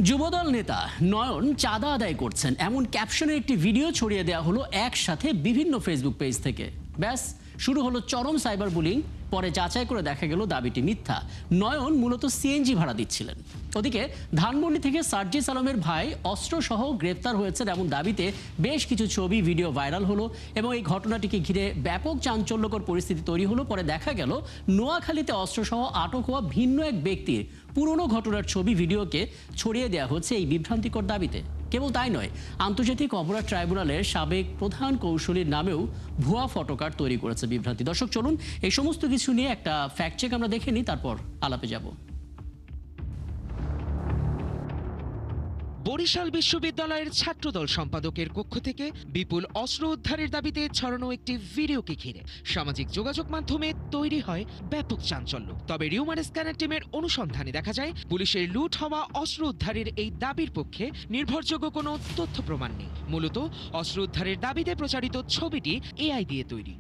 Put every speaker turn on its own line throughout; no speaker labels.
যুবদল নেতা নয়ন চাঁদা আদায় করছেন এমন ক্যাপশনের একটি ভিডিও ছড়িয়ে দেওয়া হলো একসাথে বিভিন্ন ফেসবুক পেজ থেকে। ব্যাস শুরু হলো চরম সাইবার বুলিং। পরে যাচাই করে দেখা গেল দাবিটি মিথ্যা। নয়ন মূলত সিএনজি ভাড়া দিচ্ছিলেন। ওদিকে ধানমন্ডি থেকে সার্জিস আলমের ভাই অস্ত্রসহ গ্রেপ্তার হয়েছেন এমন দাবিতে বেশ কিছু ছবি ভিডিও ভাইরাল হলো এবং এই ঘটনাটিকে ঘিরে ব্যাপক চাঞ্চল্যকর পরিস্থিতি তৈরি হলো। পরে দেখা গেল নোয়াখালীতে অস্ত্রসহ আটক হওয়া ভিন্ন এক ব্যক্তির পুরনো ঘটনার ছবি ভিডিওকে ছড়িয়ে দেওয়া হচ্ছে এই বিভ্রান্তিকর দাবিতে। কেবল তাই নয়, আন্তর্জাতিক অপরাধ ট্রাইব্যুনালের সাবেক প্রধান কৌশলীর নামেও ভুয়া ফটোকার্ড তৈরি করেছে বিভ্রান্তি। দর্শক চলুন এই সমস্ত কিছু নিয়ে একটা ফ্যাক্ট চেক আমরা দেখে নিই, তারপর আলাপে যাব।
বরিশাল বিশ্ববিদ্যালয়ের ছাত্রদল সম্পাদকের কক্ষ থেকে বিপুল অস্ত্র উদ্ধারের দাবিতে ছড়ানো একটি ভিডিওকে ঘিরে সামাজিক যোগাযোগ মাধ্যমে তৈরি হয় ব্যাপক চাঞ্চল্য। তবে রিউমার স্ক্যানার টিমের অনুসন্ধানে দেখা যায় পুলিশের লুট হওয়া অস্ত্র উদ্ধারের এই দাবির পক্ষে নির্ভরযোগ্য কোনো তথ্য প্রমাণ নেই। মূলত অস্ত্র উদ্ধারের দাবিতে প্রচারিত ছবিটি এআই দিয়ে তৈরি।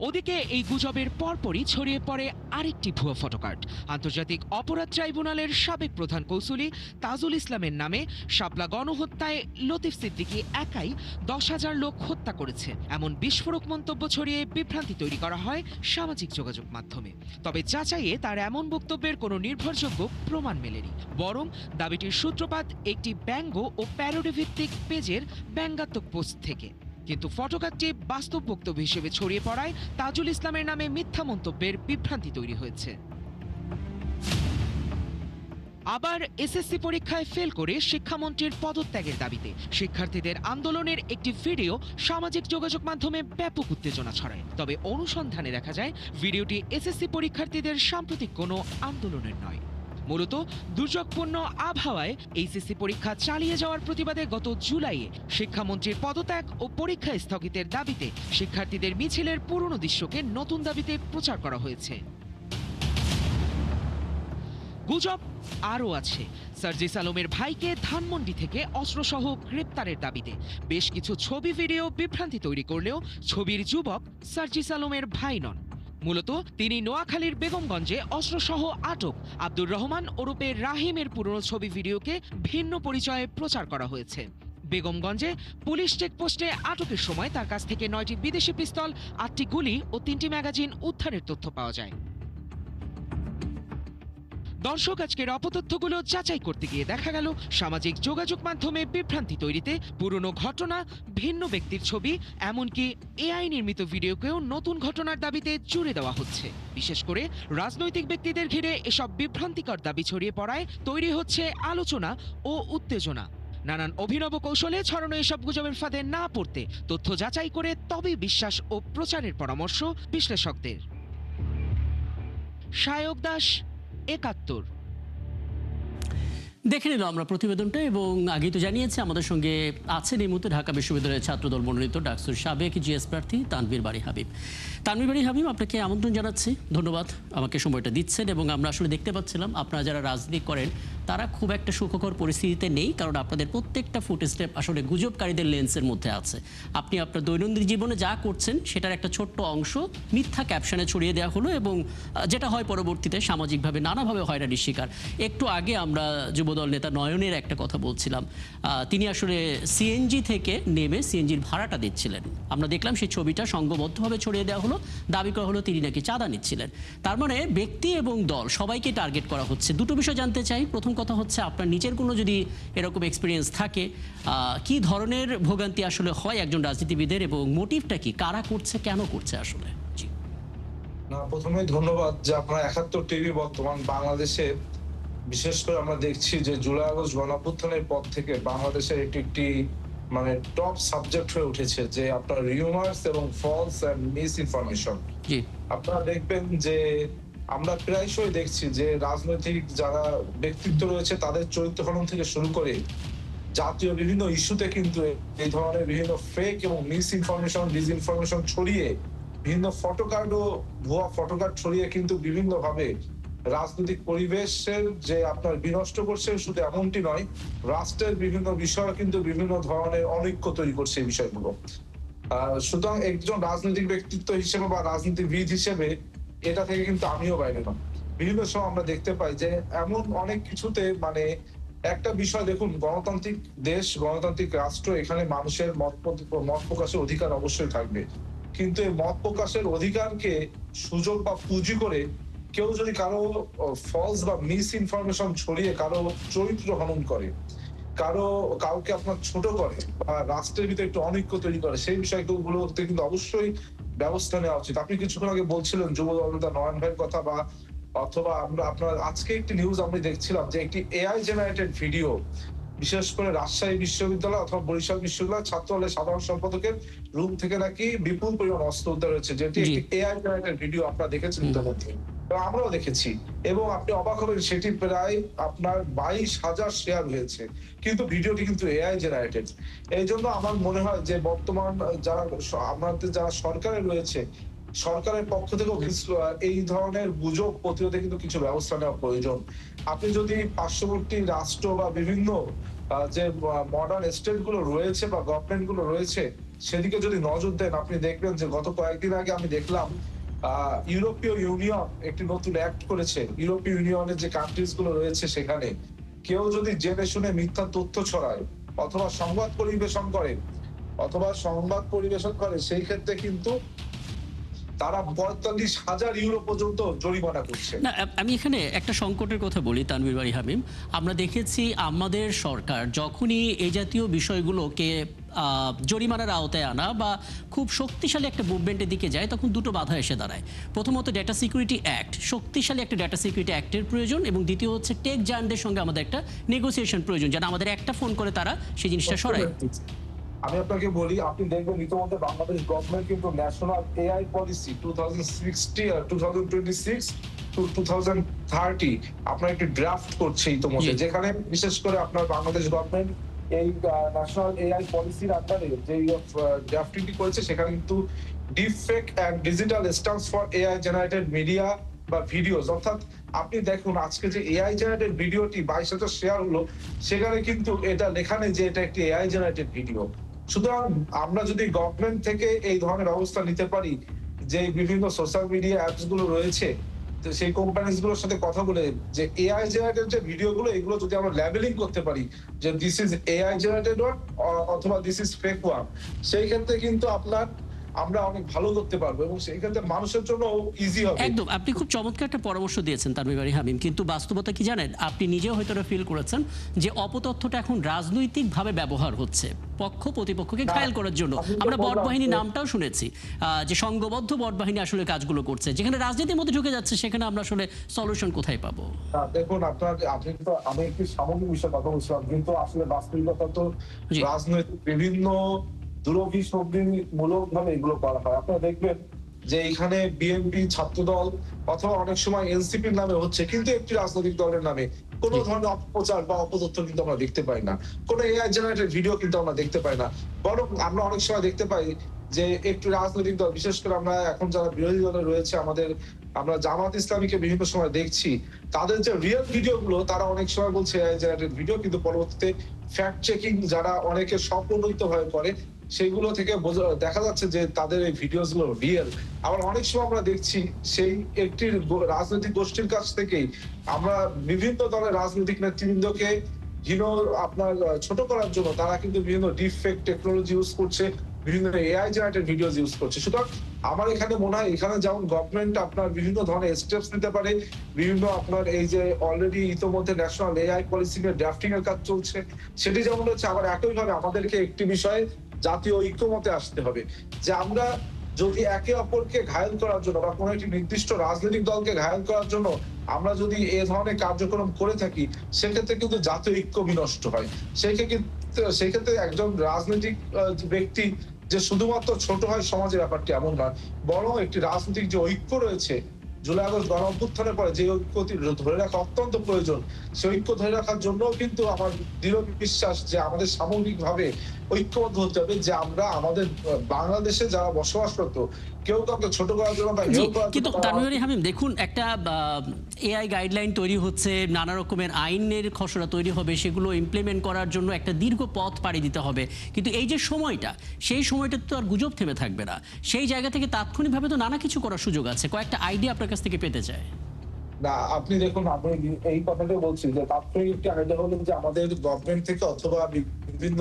ওদিকে এই গুজবের পরপরই ছড়িয়ে পড়ে আরেকটি ভুয়া ফটোকার্ড। আন্তর্জাতিক অপরাধ ট্রাইব্যুনালের সাবেক প্রধান কৌঁসুলি তাজুল ইসলামের নামে শাপলা গণহত্যায় লতিফ সিদ্দিকী একাই 10,000 লোক হত্যা করেছে এমন বিস্ফোরক মন্তব্য ছড়িয়ে বিভ্রান্তি তৈরি করা হয় সামাজিক যোগাযোগ মাধ্যমে। তবে যাচাইয়ে তার এমন বক্তব্যের কোনো নির্ভরযোগ্য প্রমাণ মেলেনি, বরং দাবিটির সূত্রপাত একটি ব্যঙ্গ ও প্যারোডি ভিত্তিক পেজের ব্যঙ্গাত্মক পোস্ট থেকে। কিন্তু ফটোকার্ডটি বাস্তব বক্তব্য হিসেবে ছড়িয়ে পড়ায় তাজুল ইসলামের নামে মিথ্যা মন্তব্যের বিভ্রান্তি তৈরি হয়েছে। আবার এসএসসি পরীক্ষায় ফেল করে শিক্ষামন্ত্রীর পদত্যাগের দাবিতে শিক্ষার্থীদের আন্দোলনের একটি ভিডিও সামাজিক যোগাযোগ মাধ্যমে ব্যাপক উত্তেজনা ছড়ায়। তবে অনুসন্ধানে দেখা যায় ভিডিওটি এসএসসি পরীক্ষার্থীদের সাম্প্রতিক কোনো আন্দোলনের নয়। মূলত দুর্যোগপূর্ণ আবহাওয়ায় এইচএসসি পরীক্ষা চালিয়ে যাওয়ার প্রতিবাদে গত জুলাইয়ে শিক্ষামন্ত্রীর পদত্যাগ ও পরীক্ষা স্থগিতের দাবিতে শিক্ষার্থীদের মিছিলের পুরনো দৃশ্যকে নতুন দাবিতে প্রচার করা হয়েছে। গুজব আরও আছে। সার্জিস আলমের ভাইকে ধানমন্ডি থেকে অস্ত্রসহ গ্রেপ্তারের দাবিতে বেশ কিছু ছবি ভিডিও বিভ্রান্তি তৈরি করলেও ছবির যুবক সার্জিস আলমের ভাই নন। মূলত তিনি নোয়াখালীর বেগমগঞ্জে অস্ত্রসহ আটক আব্দুর রহমান ওরফে রাহিমের পুরনো ছবি ভিডিওকে ভিন্ন পরিচয়ে প্রচার করা হয়েছে। বেগমগঞ্জে পুলিশ চেকপোস্টে আটকের সময় তার কাছ থেকে 9টি বিদেশি পিস্তল, 8টি গুলি ও 3টি ম্যাগাজিন উদ্ধারের তথ্য পাওয়া যায়। দর্শক, আজকের অপতথ্যগুলো যাচাই করতে গিয়ে দেখা গেল সামাজিক যোগাযোগ মাধ্যমে বিভ্রান্তি তৈরিতে পুরনো ঘটনা, ভিন্ন ব্যক্তির ছবি, এমনকি এআই নির্মিত ভিডিওকেও নতুন ঘটনার দাবিতে জুড়ে দেওয়া হচ্ছে। বিশেষ করে রাজনৈতিক ব্যক্তিদের ঘিরে এসব বিভ্রান্তিকর দাবি ছড়িয়ে পড়ায় তৈরি হচ্ছে আলোচনা ও উত্তেজনা। নানান অভিনব কৌশলে ছড়ানো এসব গুজবের ফাঁদে না পড়তে তথ্য যাচাই করে তবেই বিশ্বাস ও প্রচারের পরামর্শ বিশ্লেষকদের। সায়ক দাস, 71।
দেখে নিল আমরা প্রতিবেদনটা এবং আগেই তো জানিয়েছে আমাদের সঙ্গে আছেন এই মুহূর্তে ঢাকা বিশ্ববিদ্যালয়ের ছাত্রদল মনোনীত ডাকসুর সাবেক জিএস প্রার্থী তানভীর বারী হাবিব। তানভীর বারী হাবিব, আপনাকে আমন্ত্রণ জানাচ্ছি। ধন্যবাদ আমাকে সময়টা দিচ্ছেন। এবং আমরা আসলে দেখতে পাচ্ছিলাম আপনারা যারা রাজনীতি করেন তারা খুব একটা সুখকর পরিস্থিতিতে নেই, কারণ আপনাদের প্রত্যেকটা ফুট স্টেপ আসলে গুজবকারীদের লেন্সের মধ্যে আছে। আপনি আপনার দৈনন্দিন জীবনে যা করছেন সেটার একটা ছোট্ট অংশ মিথ্যা ক্যাপশনে ছড়িয়ে দেওয়া হলো এবং যেটা হয় পরবর্তীতে সামাজিকভাবে নানাভাবে হয়রানির শিকার। একটু আগে আমরা যুবদল নেতা নয়নের একটা কথা বলছিলাম, তিনি আসলে সিএনজি থেকে নেমে সিএনজির ভাড়াটা দিচ্ছিলেন। আমরা দেখলাম সেই ছবিটা সংঘবদ্ধভাবে ছড়িয়ে দেওয়া হলো, দাবি করা হলো তিনি নাকি চাঁদা নিচ্ছিলেন। তার মানে ব্যক্তি এবং দল সবাইকে টার্গেট করা হচ্ছে। দুটো বিষয় জানতে চাই। প্রথম কথা হচ্ছে, আপনার নিজের কোনো যদি এরকম এক্সপিরিয়েন্স থাকে, কি ধরনের ভোগান্তি আসলে হয় একজন রাজনীতিবিদের এবং মোটিভটা কি, কারা করছে, কেন করছে আসলে?
না, প্রথমে ধন্যবাদ যে আপনারা 71 টিভি বর্তমান বাংলাদেশে, বিশেষ করে আমরা দেখছি যে জুলাই আগস্ট গণঅভ্যুত্থানের পর থেকে বাংলাদেশের একটি মানে টপ সাবজেক্ট হয়ে উঠেছে যে আপনার রিউমার্স এবং ফলস এন্ড মিস ইনফরমেশন। আপনারা দেখবেন যে আমরা প্রায়শই দেখছি যে রাজনৈতিক যারা ব্যক্তিত্ব রয়েছে তাদের চরিত্র হনন থেকে শুরু করে জাতীয় বিভিন্ন ইস্যুতে কিন্তু এই ধরনের বিভিন্ন ফেক এবং মিস ইনফরমেশন, ডিসইনফরমেশন ছড়িয়ে বিভিন্ন ফটোকার্ড ও ভুয়া ফটোকার্ড ছড়িয়ে কিন্তু বিভিন্ন ভাবে রাজনৈতিক পরিবেশের যে আপনার বিনষ্ট করছে। শুধু এমনটি নয়, রাষ্ট্রের বিভিন্ন বিষয় কিন্তু বিভিন্ন ধরনের অনৈক্য তৈরি করছে এই বিষয়গুলো। সুতরাং একজন রাজনৈতিক ব্যক্তিত্ব হিসেবে বা রাজনীতিবিদ হিসেবে এটা থেকে কিন্তু আমিও বাইরে নয়। বিভিন্ন সময় আমরা দেখতে পাই যে এমন অনেক কিছুতে মানে একটা বিষয় দেখুন, গণতান্ত্রিক দেশ, গণতান্ত্রিক রাষ্ট্র, এখানে মানুষের মত প্রকাশের অধিকার অবশ্যই থাকবে, কিন্তু এই মত প্রকাশের অধিকারকে সুযোগ বা পুঁজি করে কেউ যদি কারো ফলস বা মিস ইনফরমেশন ছড়িয়ে কারো চরিত্র হনন করে, কাউকে আপনার ছোট করে বা রাষ্ট্রের ভিতরে একটু অনৈক্য তৈরি করে, সেই বিষয়গুলোতে কিন্তু অবশ্যই ব্যবস্থা নেওয়া উচিত। আপনি কিছুক্ষণ আগে বলছিলেন যুব দলনেতা নয়ন ভাইয়ের কথা, বা অথবা আমরা আপনার আজকে একটি নিউজ আমি দেখছিলাম যে একটি এআই জেনারেটেড ভিডিও, বিশেষ করে রাজশাহী বিশ্ববিদ্যালয় অথবা বরিশাল বিশ্ববিদ্যালয় ছাত্র দলের সাধারণ সম্পাদকের রুম থেকে নাকি বিপুল পরিমাণ অস্ত্র উদ্ধার হয়েছে, যেটি
জি।
একটি এআই জেনারেটেড ভিডিও আপনারা দেখেছেন ইতিমধ্যে, এবং আমরাও দেখেছি, এবং আপনি অবাক হবেন সেটি প্রায় আপনার 22,000 শেয়ার হয়েছে, কিন্তু ভিডিওটি কিন্তু এআই জেনারেটেড। এই জন্য আমার মনে হয় যে বর্তমান যারা আমাদের যারা সরকারে রয়েছে, সরকারের পক্ষ থেকেও এই ধরনের গুজব প্রতিরোধে কিন্তু কিছু ব্যবস্থা নেওয়া প্রয়োজন। আপনি যদি পার্শ্ববর্তী রাষ্ট্র বা বিভিন্ন যে মডার্ন স্টেট গুলো রয়েছে বা গভর্নমেন্ট গুলো রয়েছে, সেদিকে যদি নজর দেন, আপনি দেখবেন যে গত কয়েকদিন আগে আমি দেখলাম ইউরোপীয় ইউনিয়ন একটি নতুন অ্যাক্ট করেছে। ইউরোপীয় ইউনিয়নের যে কান্ট্রিজ গুলো রয়েছে, সেখানে কেউ যদি জেনে শুনে মিথ্যা তথ্য ছড়ায় অথবা সংবাদ পরিবেশন করে, সেই ক্ষেত্রে কিন্তু তারা 45,000 ইউরো পর্যন্ত জরিমানা করছে।
না, আমি এখানে একটা সংকটের কথা বলি তানভীর বারী হাবিব। আমরা দেখেছি আমাদের সরকার যখনই এই জাতীয় বিষয়গুলোকে জরিমানার আওতায় আনা বা খুব শক্তিশালী একটা মুভমেন্টের দিকে যায়, তখন দুটো বাধা এসে দাঁড়ায়। প্রথমত ডেটা সিকিউরিটি অ্যাক্ট, শক্তিশালী একটা ডেটা সিকিউরিটি অ্যাক্টের প্রয়োজন, এবং দ্বিতীয় হচ্ছে টেক জায়ান্টদের সঙ্গে আমাদের একটা নেগোসিয়েশন প্রয়োজন, যেন আমাদের একটা ফোন করে তারা সেই জিনিসটা সরায়।
আমি আপনাকে বলি, আপনি দেখবেন ইতিমধ্যে বাংলাদেশ গভর্নমেন্ট কিন্তু ন্যাশনাল এআই পলিসি 2026 টু 2030 আপনার একটি ড্রাফট করছে ইতিমধ্যে,
জি।
যেখানে বিশেষ করে আপনার বাংলাদেশ গভর্নমেন্ট এই ন্যাশনাল এআই পলিসির আন্ডারে যে ড্রাফটিংটি করেছে, সেখানে কিন্তু deepfake and digital stands for AI generated media বা ভিডিওস, অর্থাৎ আপনি দেখুন আজকে যে এআই জেনারেটেড ভিডিওটি 22,000 শেয়ার হলো, সেখানে কিন্তু এটা লেখা নেই যে এটা একটি এআই জেনারেটেড ভিডিও। সুতরাং আমরা যদি গভর্নমেন্ট থেকে এই ধরনের ব্যবস্থা নিতে পারি, যে বিভিন্ন সোশ্যাল মিডিয়া অ্যাপস গুলো রয়েছে, তো সেই কোম্পানিজ গুলোর সাথে কথা বলে যে এআই জেনারেটেড যে ভিডিও গুলো, এগুলো যদি আমরা লেবেলিং করতে পারি যে this is AI generated one অথবা দিস ইজ ফেক ওয়ান, সেই ক্ষেত্রে কিন্তু আমরা অনেক ভালো করতে পারবো, এবং সেই ক্ষেত্রে মানুষের জন্য ইজি হবে।
একদম, আপনি খুব চমৎকার একটা পরামর্শ দিয়েছেন তানভীর বারী হাবিব, কিন্তু বাস্তবতা কি জানেন, আপনি নিজেও হয়তো ফিল করেছেন যে অপতথ্যটা এখন রাজনৈতিকভাবে ব্যবহার হচ্ছে পক্ষ প্রতিপক্ষকে ঘায়েল করার জন্য। আমরা বটবাহিনী নামটাও শুনেছি, যে সংঘবদ্ধ বটবাহিনী আসলে কাজগুলো করছে, যেখানে রাজনীতির মধ্যে ঢুকে যাচ্ছে, সেখানে আমরা আসলে সলিউশন কোথায় পাবো?
দেখুন, আমি একটি সামগ্রিক বিষয়ে কথা বলছিলাম, কিন্তু আসলে বাস্তবিকতা তো
জি।
রাজনৈতিক বিভিন্ন দুরভিসন্ধিমূলক ভাবে এগুলো করা হয়। আপনারা দেখবেন যে এখানে বিএনপি, ছাত্রদল অথবা অনেক সময় এনসিপির নামে হচ্ছে, কিন্তু একটি রাজনৈতিক দলের নামে কোনো
জি।
ধরনের অপপ্রচার বা অপতথ্য কিন্তু আমরা দেখতে পাই না, কোনো এআই জেনারেটেড ভিডিও কিন্তু আমরা দেখতে পাই না। বরং আমরা অনেক সময় দেখতে পাই যে একটি রাজনৈতিক দল, বিশেষ করে আমরা এখন যারা বিরোধী দলে রয়েছে, আমরা জামাত ইসলামীকে বিভিন্ন সময় দেখছি, তাদের যে রিয়েল ভিডিও গুলো তারা অনেক সময় বলছে এআই জেনারেটেড ভিডিও, কিন্তু পরবর্তীতে ফ্যাক্ট চেকিং যারা অনেকে স্বপ্রণোদিত হয়ে করে, সেইগুলো থেকে দেখা যাচ্ছে যে তাদের এই ভিডিওস গুলো রিয়েল। আবার অনেক সময় আমরা দেখছি সেই একটি রাজনৈতিক গোষ্ঠীর কাছ থেকেই আমরা বিভিন্ন দলের রাজনৈতিক নেতৃবৃন্দকে আপনার ছোট করার জন্য তারা কিন্তু বিভিন্ন ডিপ ফেক টেকনোলজি ইউজ করছে, বিভিন্ন এআই জেনারেটেড ভিডিওস ইউজ করছে। সুতরাং আমার এখানে মনে হয় এখানে যেমন গভর্নমেন্ট আপনার বিভিন্ন ধরনের স্টেপস নিতে পারে, বিভিন্ন আপনার এই যে অলরেডি ইতোমধ্যে ন্যাশনাল এআই পলিসি নিয়ে ড্রাফটিং এর কাজ চলছে, সেটি যেমন হচ্ছে, আবার একইভাবে আমাদেরকে একটি বিষয়ে জাতীয় ঐক্যমতে আসতে হবে, যে আমরা যদি একে অপরকে ঘায়েল করার জন্য বা কোনো একটি নির্দিষ্ট রাজনৈতিক দলকে ঘায়েল করার জন্য আমরা যদি এ ধরনের কার্যক্রম করে থাকি, সেক্ষেত্রে কিন্তু জাতীয় ঐক্য বিনষ্ট হয়। সেই ক্ষেত্রে একজন রাজনৈতিক ব্যক্তি যে শুধুমাত্র ছোট হয় সমাজের ব্যাপারটি এমন নয়, বরং একটি রাজনৈতিক যে ঐক্য রয়েছে, জুলাই আগস্ট গণ অভ্যুত্থানের পরে যে ঐক্যটি ধরে রাখা অত্যন্ত প্রয়োজন, সেই ঐক্য ধরে রাখার জন্য কিন্তু আমার দৃঢ় বিশ্বাস যে আমাদের সামগ্রিকভাবে ঐক্যবদ্ধ হতে হবে, যে আমরা আমাদের বাংলাদেশে যারা বসবাসরত, কেউ কাউকে ছোট করার জন্য বা
জি,
হেয় করার
কিন্তু
জন্য
তানভীর বারী হাবিব দেখুন, একটা এআই গাইডলাইন তৈরি হচ্ছে, নানা রকমের আইনের খসড়া তৈরি হবে, সেগুলো ইমপ্লিমেন্ট করার জন্য একটা দীর্ঘ পথ পাড়ি দিতে হবে, কিন্তু এই যে সময়টা, সেই সময়টা তো আর গুজব থেমে থাকবে না। সেই জায়গা থেকে তাৎক্ষণিকভাবে তো নানা কিছু করার সুযোগ আছে। কয়েকটা আইডিয়া আপনার কাছ থেকে পেতে চাই।
না, আপনি দেখুন, আমি এই কথাটা বলছি যে তাৎক্ষণিক একটি আইডিয়া হলো যে আমাদের গভর্নমেন্ট থেকে অথবা বিভিন্ন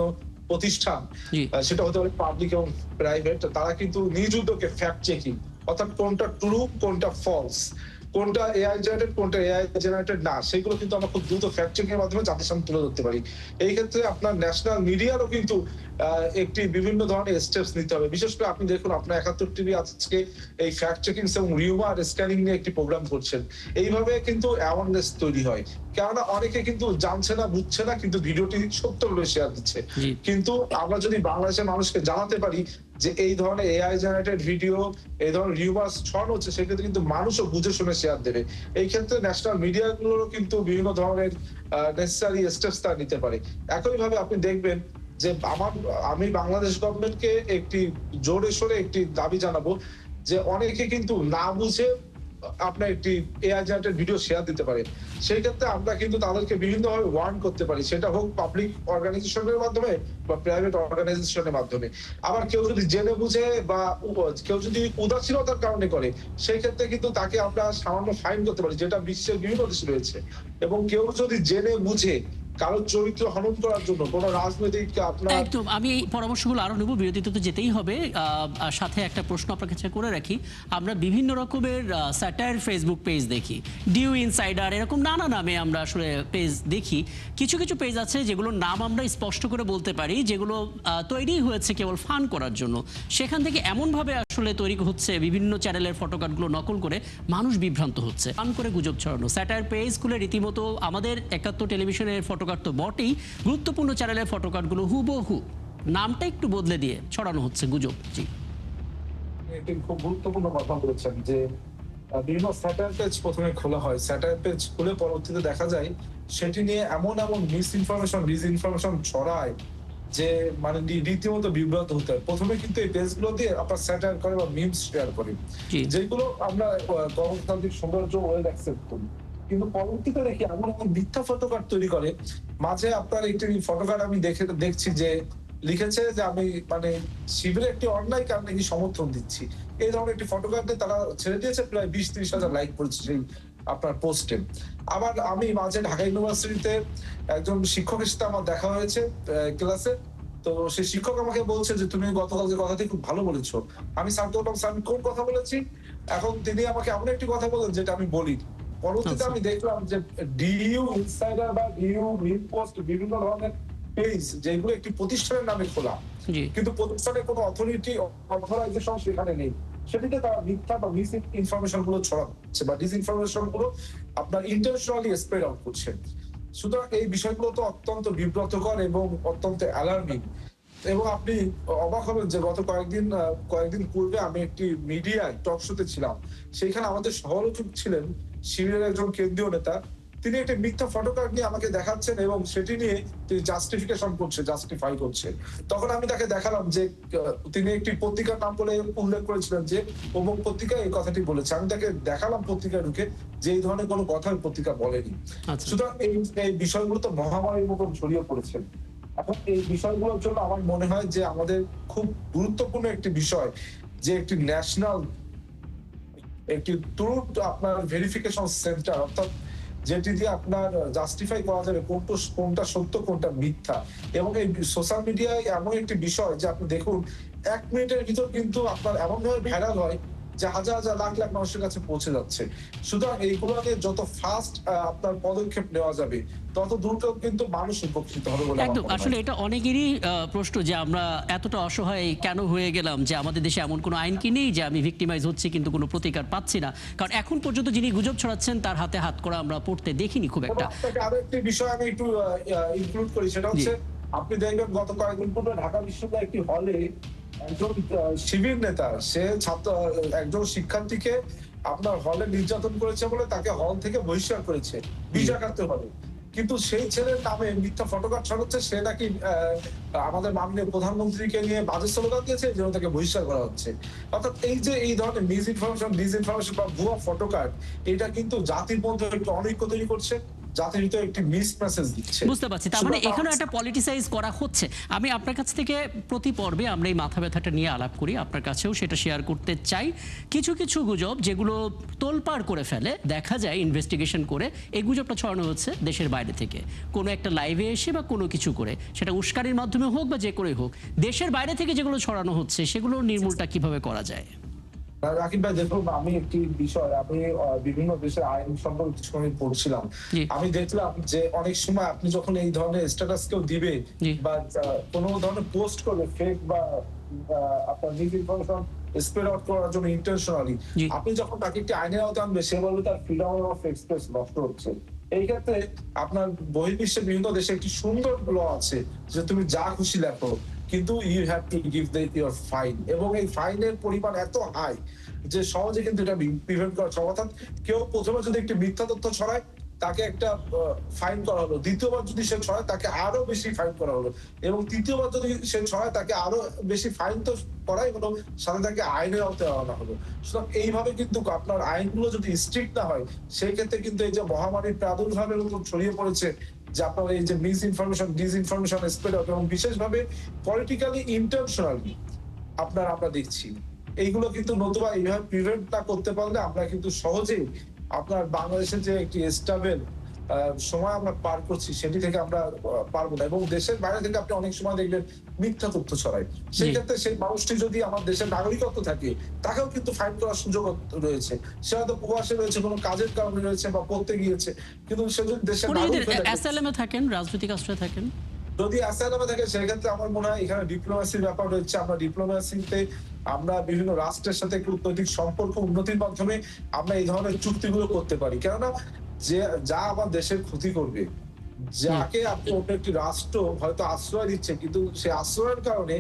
প্রতিষ্ঠান,
জি।
সেটা হতে পারে পাবলিক এবং প্রাইভেট, তারা কিন্তু নিজ উদ্যোগে ফ্যাক্ট চেকিং, অর্থাৎ কোনটা ট্রু কোনটা ফলস, কোনটা এআই জেনারেটেড কোনটা এআই জেনারেটেড না, সেগুলো কিন্তু আমরা খুব দ্রুত ফ্যাক্ট চেকিং এর মাধ্যমে জাতির সামনে তুলে ধরতে পারি। এই ক্ষেত্রে আপনার ন্যাশনাল মিডিয়ারও কিন্তু একটি বিভিন্ন ধরনের স্টেপস নিতে হবে। বিশেষ করে আপনি দেখুন, আপনার ৭১ টিভি আজকে এই ফ্যাক্ট চেকিং এবং রিউমার স্ক্যানিং নিয়ে একটি প্রোগ্রাম করছেন। এইভাবে কিন্তু অ্যাওয়ারনেস তৈরি হয়। কেননা অনেকে কিন্তু জানছে না, বুঝছে না, কিন্তু ভিডিওটি সত্য বলে শেয়ার দিচ্ছে।
জি।
কিন্তু আমরা যদি বাংলাদেশের মানুষকে জানাতে পারি যে এই ধরনের এআই জেনারেটেড ভিডিও, এই ধরনের রিউমার্স ছড়ানো হচ্ছে, সেক্ষেত্রে কিন্তু মানুষও বুঝে শুনে শেয়ার দেবে। এই ক্ষেত্রে ন্যাশনাল মিডিয়া গুলোরও কিন্তু বিভিন্ন ধরনের নেসেসারি স্টেপস তারা নিতে পারে। একইভাবে আপনি দেখবেন যে আমি বাংলাদেশ গভর্নমেন্টকে একটি জোরে সোরে একটি দাবি জানাবো যে অনেকে কিন্তু না বুঝে আপনার একটি এআই জেনারেটেড ভিডিও শেয়ার দিতে পারে। সেই ক্ষেত্রে আমরা কিন্তু তাদেরকে বিভিন্নভাবে ওয়ার্ন করতে পারি, সেটা হোক পাবলিক অর্গানাইজেশনের মাধ্যমে বা প্রাইভেট অর্গানাইজেশনের মাধ্যমে। আবার কেউ যদি জেনে বুঝে বা কেউ যদি উদাসীনতার কারণে করে, সেই ক্ষেত্রে কিন্তু তাকে আমরা সামান্য ফাইন করতে পারি, যেটা বিশ্বের বিভিন্ন দেশে রয়েছে। এবং কেউ যদি জেনে বুঝে কারোর চরিত্র হনন করার জন্য কোন রাজনৈতিক আপনার
একদম, আমি এই পরামর্শগুলো আরো নেব, বিরতিতে তো যেতেই হবে। আর সাথে একটা প্রশ্ন আপনার কাছে করে রাখি, আমরা বিভিন্ন রকমের স্যাটায়ার ফেসবুক পেজ দেখি, ডিউ ইনসাইডার, এরকম নানা নামে আমরা আসলে পেজ দেখি। কিছু কিছু পেজ আছে যেগুলোর নাম আমরা স্পষ্ট করে বলতে পারি, যেগুলো তৈরি হয়েছে কেবল ফান করার জন্য। সেখান থেকে এমনভাবে আসলে তৈরি হচ্ছে, বিভিন্ন চ্যানেলের ফটোকার্ডগুলো নকল করে মানুষ বিভ্রান্ত হচ্ছে, ফান করে গুজব ছড়ানো। স্যাটায়ার পেজ খুলে রীতিমতো আমাদের ৭১ টেলিভিশনের ফটোকার্ড তো বটেই, গুরুত্বপূর্ণ চ্যানেলের ফটোকার্ডগুলো হুবহু নামটা একটু বদলে দিয়ে ছড়ানো হচ্ছে গুজব। জি।
একটি খুব গুরুত্বপূর্ণ কথা বলেছেন যে বিভিন্ন স্যাটায়ার পেজ প্রথমে খোলা হয়। স্যাটায়ার পেজ খুলে পরবর্তীতে দেখা যায় সেটি নিয়ে এমন এমন মিস ইনফরমেশন, ডিসইনফরমেশন ছড়ায় যে মানে রীতিমতো বিব্রত হতে হয়। প্রথমে কিন্তু এই পেজগুলো দিয়ে আপনার স্যাটায়ার করে বা মিমস শেয়ার করে,
জি।
যেগুলো আমরা গণতান্ত্রিক সৌন্দর্য ওয়েল অ্যাকসেপ্ট করি। কিন্তু পরবর্তীতে দেখি এমন এমন মিথ্যা ফটোকার্ড তৈরি করে। মাঝে আপনার একটি ফটোকার্ড আমি দেখছি যে লিখেছে যে আমি মানে শিবিরের একটি অন্যায় কারণে নাকি সমর্থন দিচ্ছি। এই ধরনের একটি ফটোকার্ডে তারা ছেড়ে দিয়েছে, প্রায় ২০-৩০ হাজার লাইক করেছে সেই আপনার পোস্টে। আবার আমি মাঝে ঢাকা ইউনিভার্সিটিতে একজন শিক্ষকের সাথে আমার দেখা হয়েছে ক্লাসে। তো সেই শিক্ষক আমাকে বলছে যে তুমি গতকাল যে কথাটি খুব ভালো বলেছো। আমি স্যারকে বললাম, স্যার আমি কোন কথা বলেছি? এখন তিনি আমাকে এমন একটি কথা বললেন যেটা আমি বলিনি। পরবর্তীতে
আচ্ছা।
আমি দেখলাম যে ডিইউ ইনসাইডার বা ডিইউ মিড পোস্ট বিভিন্ন ধরনের পেজ, যেগুলো একটি প্রতিষ্ঠানের নামে খোলা,
জি।
কিন্তু প্রতিষ্ঠানের কোনো অথরিটি অথরাইজেশন সেখানে নেই। সেটিতে তারা মিথ্যা বা মিস ইনফরমেশন গুলো ছড়াচ্ছে বা ডিসইনফরমেশন গুলো আপনার ইন্টেনশনালি স্প্রেড আউট করছে। সুতরাং এই বিষয়গুলো তো অত্যন্ত বিব্রতকর এবং অত্যন্ত অ্যালার্মিং। এবং আপনি অবাক হবেন যে গত কয়েকদিন পূর্বে আমি একটি মিডিয়ায় টক শোতে ছিলাম। সেখানে আমাদের সহলোচক ছিলেন শিবিরের একজন কেন্দ্রীয় নেতা। তিনি একটা মিথ্যা ফটোকার্ড নিয়ে আমাকে দেখাচ্ছেন এবং সেটি নিয়ে তিনি জাস্টিফাই করছে। তখন আমি তাকে দেখালাম যে তিনি একটি পত্রিকার নাম বলে উল্লেখ করেছিলেন যে অমুক পত্রিকায় এই কথাটি বলেছে। আমি তাকে দেখালাম পত্রিকায় ঢুকে যে এই ধরনের কোনো কথা ওই পত্রিকা বলেনি।
আচ্ছা।
সুতরাং এই বিষয়গুলো তো মহামারীর মতন ছড়িয়ে পড়েছে। এখন এই বিষয়গুলোর জন্য আমার মনে হয় যে আমাদের খুব গুরুত্বপূর্ণ একটি বিষয় যে একটি ন্যাশনাল একটি ট্রুথ আপনার ভেরিফিকেশন সেন্টার, অর্থাৎ যেটি দিয়ে আপনার জাস্টিফাই করা যাবে কোনটা সত্য কোনটা মিথ্যা। এবং এই সোশ্যাল মিডিয়ায় এমন একটি বিষয় যে আপনি দেখুন ১ মিনিটের ভিতর কিন্তু আপনার এমন ভাবে ভাইরাল হয় যে হাজার হাজার লাখ লাখ মানুষের কাছে পৌঁছে যাচ্ছে। সুতরাং এইগুলো নিয়ে যত ফাস্ট আপনার পদক্ষেপ নেওয়া যাবে তত দ্রুত কিন্তু মানুষ উপকৃত হবে বলে আমার
একদম,
মনে হয়।
আসলে এটা অনেকেরই প্রশ্ন যে আমরা এতটা অসহায় কেন হয়ে গেলাম, যে আমাদের দেশে এমন কোনো আইন কি নেই যে আমি ভিক্টিমাইজ হচ্ছি কিন্তু কোনো প্রতিকার পাচ্ছি না। কারণ এখন পর্যন্ত যিনি গুজব ছড়াচ্ছেন তার হাতে হাত করা আমরা পড়তে দেখিনি খুব একটা।
আপনাকে আরো একটি বিষয় আমি একটু ইনক্লুড করি, সেটা হচ্ছে আপনি দেখবেন গত কয়েকদিন পূর্বে ঢাকা বিশ্ববিদ্যালয়ের একটি হলে একজন শিবির নেতা সে একজন শিক্ষার্থীকে আপনার হলে নির্যাতন করেছে বলে তাকে হল থেকে বহিষ্কার করেছে ২০ হলে। কিন্তু সেই ছেলের নামে মিথ্যা ফটোকার্ড ছড়াচ্ছে, সে নাকি আমাদের মাননীয় প্রধানমন্ত্রীকে নিয়ে বাজে স্লোগান দিয়েছে, এই জন্য তাকে বহিষ্কার করা হচ্ছে। অর্থাৎ এই যে এই ধরনের মিস ইনফরমেশন, ডিসইনফরমেশন বা ভুয়া ফটোকার্ড, এটা কিন্তু জাতির মধ্যে একটু অনৈক্য তৈরি করছে। জাতির ভিতরে একটি মিস মেসেজ দিচ্ছে।
বুঝতে পারছি, তার মানে
সুতরাং
এখানে একটা পলিটিসাইজ করা হচ্ছে। আমি আপনার কাছ থেকে প্রতি পর্বে আমরা এই মাথা ব্যথাটা নিয়ে আলাপ করি, আপনার কাছেও সেটা শেয়ার করতে চাই। কিছু কিছু গুজব যেগুলো তোলপাড় করে ফেলে, দেখা যায় ইনভেস্টিগেশন করে এই গুজবটা ছড়ানো হচ্ছে দেশের বাইরে থেকে, কোনো একটা লাইভে এসে বা কোনো কিছু করে, সেটা উস্কানির মাধ্যমে হোক বা যে করে হোক, দেশের বাইরে থেকে যেগুলো ছড়ানো হচ্ছে সেগুলোর নির্মূলটা কিভাবে করা যায়?
রাকিব ভাই দেখুন, আমি একটি বিষয়, আমি বিভিন্ন দেশের আইন সম্পর্কে কিছু আমি পড়ছিলাম।
জি।
আমি দেখলাম যে অনেক সময় আপনি যখন এই ধরনের স্ট্যাটাস কেউ দিবে
জি।
বা কোনো ধরনের পোস্ট করবে ফেক বা আপনার মিস ইনফরমেশন স্প্রেড আউট করার জন্য ইন্টেনশনালি,
জি।
আপনি যখন তাকে একটি আইনের আওতায় আনবে, সে বলবে তার ফ্রিডম অফ এক্সপ্রেস নষ্ট হচ্ছে। এই ক্ষেত্রে আপনার বহির্বিশ্বের বিভিন্ন দেশে একটি সুন্দর ল আছে যে তুমি যা খুশি লেখো, কিন্তু you have to give your fine, এবং এই ফাইনের পরিমাণ এত হাই যে সহজে কিন্তু এটা প্রিভেন্ট করা সম্ভব। অর্থাৎ কেউ প্রথমে যদি একটি মিথ্যা তথ্য ছড়ায়, তাকে একটা ফাইন করা হলো, দ্বিতীয়বার যদি সে ছড়ায় তাকে আরো বেশি ফাইন করা হলো, এবং তৃতীয়বার যদি সে ছড়ায় তাকে আরো বেশি ফাইন তো করাই হলো, সাথে তাকে আইনের আওতায় আনা হলো। সুতরাং এইভাবে কিন্তু আপনার আইনগুলো যদি স্ট্রিক্ট না হয়, সেই ক্ষেত্রে কিন্তু এই যে মহামারীর প্রাদুর্ভাবের মতো ছড়িয়ে পড়েছে, যে আপনার এই যে miss information disinformation spread out, এবং বিশেষভাবে পলিটিক্যালি ইন্টেনশনালি আমরা দেখছি, এইগুলো কিন্তু নতুবা এইভাবে প্রিভেন্ট না করতে পারলে আমরা কিন্তু সহজেই আপনার বাংলাদেশের যে একটি স্টেবল সময় আমরা পার করছি, সেটি থেকে আমরা পারবো না। এবং দেশের বাইরে থেকে আপনি অনেক সময় দেখবেন মিথ্যা তথ্য ছড়ায়, সেই ক্ষেত্রে সেই মানুষটি যদি আমার দেশের নাগরিকত্ব থাকে, তাকেও কিন্তু ফাইন করার সুযোগ রয়েছে। সে হয়তো প্রবাসে রয়েছে, কোনো কাজের কারণে রয়েছে বা পড়তে গিয়েছে, কিন্তু সে যদি দেশের
উনি যদি
নাগরিক হয়ে থাকে,
অ্যাসাইলামে থাকেন, রাজনৈতিক আশ্রয়ে থাকেন,
যদি অ্যাসাইলামে থাকে, সেক্ষেত্রে আমার মনে হয় এখানে ডিপ্লোমেসির ব্যাপার রয়েছে। আমরা ডিপ্লোমেসিতে আমরা বিভিন্ন রাষ্ট্রের সাথে কূটনৈতিক সম্পর্ক উন্নতির মাধ্যমে আমরা এই ধরনের চুক্তিগুলো করতে পারি। কেননা যে যা আমার দেশের ক্ষতি করবে, যাকে আপনি অন্য একটি রাষ্ট্র হয়তো আশ্রয় দিচ্ছে, কিন্তু সে আশ্রয়ের কারণে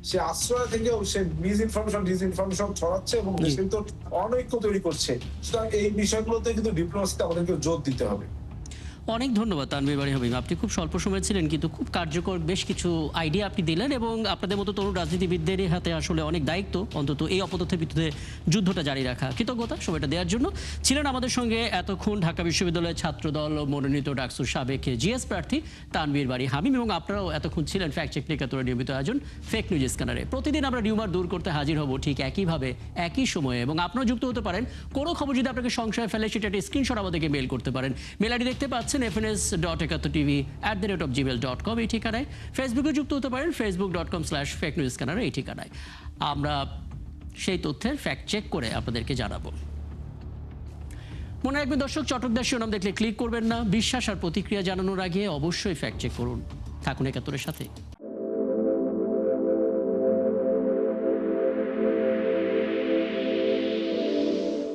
সে আশ্রয় থেকেও সে মিস ইনফরমেশন ডিসইনফরমেশন ছড়াচ্ছে এবং দেশের ভিতর অনৈক্য তৈরি করছে। সুতরাং এই বিষয়গুলোতে কিন্তু ডিপ্লোমেসিতে আমাদেরকে জোর দিতে হবে।
অনেক ধন্যবাদ তানভীর বারী হাবিব, আপনি খুব স্বল্প সময় ছিলেন কিন্তু খুব কার্যকর বেশ কিছু আইডিয়া আপনি দিলেন, এবং আপনাদের মতো তরুণ রাজনীতিবিদদের হাতে আসলে অনেক দায়িত্ব, অন্তত এই অপতথ্যের বিরুদ্ধে যুদ্ধটা জারি রাখা। কৃতজ্ঞতা সময়টা দেওয়ার জন্য। ছিলেন আমাদের সঙ্গে এতক্ষণ ঢাকা বিশ্ববিদ্যালয়ের ছাত্রদল মনোনীত ডাকসুর সাবেক জিএস প্রার্থী তানভীর বারী হাবিব, এবং আপনারাও এতক্ষণ ছিলেন ফ্যাক্ট চেক একাত্তরের নিয়মিত আয়োজন ফেক নিউজ স্ক্যানারে। প্রতিদিন আমরা রিউমার দূর করতে হাজির হব ঠিক একইভাবে একই সময়ে, এবং আপনারা যুক্ত হতে পারেন। কোনো খবর যদি আপনাকে সংশয় ফেলে, সেটা একটা স্ক্রিনশট আমাদেরকে মেল করতে পারেন। মেল আইডি দেখতে পাচ্ছেন, fns.71tv@gmail.com এই ঠিকানায়। ফেসবুকে যুক্ত হতে পারেন, facebook.com/fakenewscanner এই ঠিকানায়। আমরা সেই তথ্যের ফ্যাক্ট চেক করে আপনাদেরকে জানাবো। মনে রাখবেন দর্শক, চটকদার শিরোনাম দেখলে ক্লিক করবেন না। বিশ্বাস আর প্রতিক্রিয়া জানানোর আগে অবশ্যই ফ্যাক্ট চেক করুন। থাকুন একাত্তরের সাথে।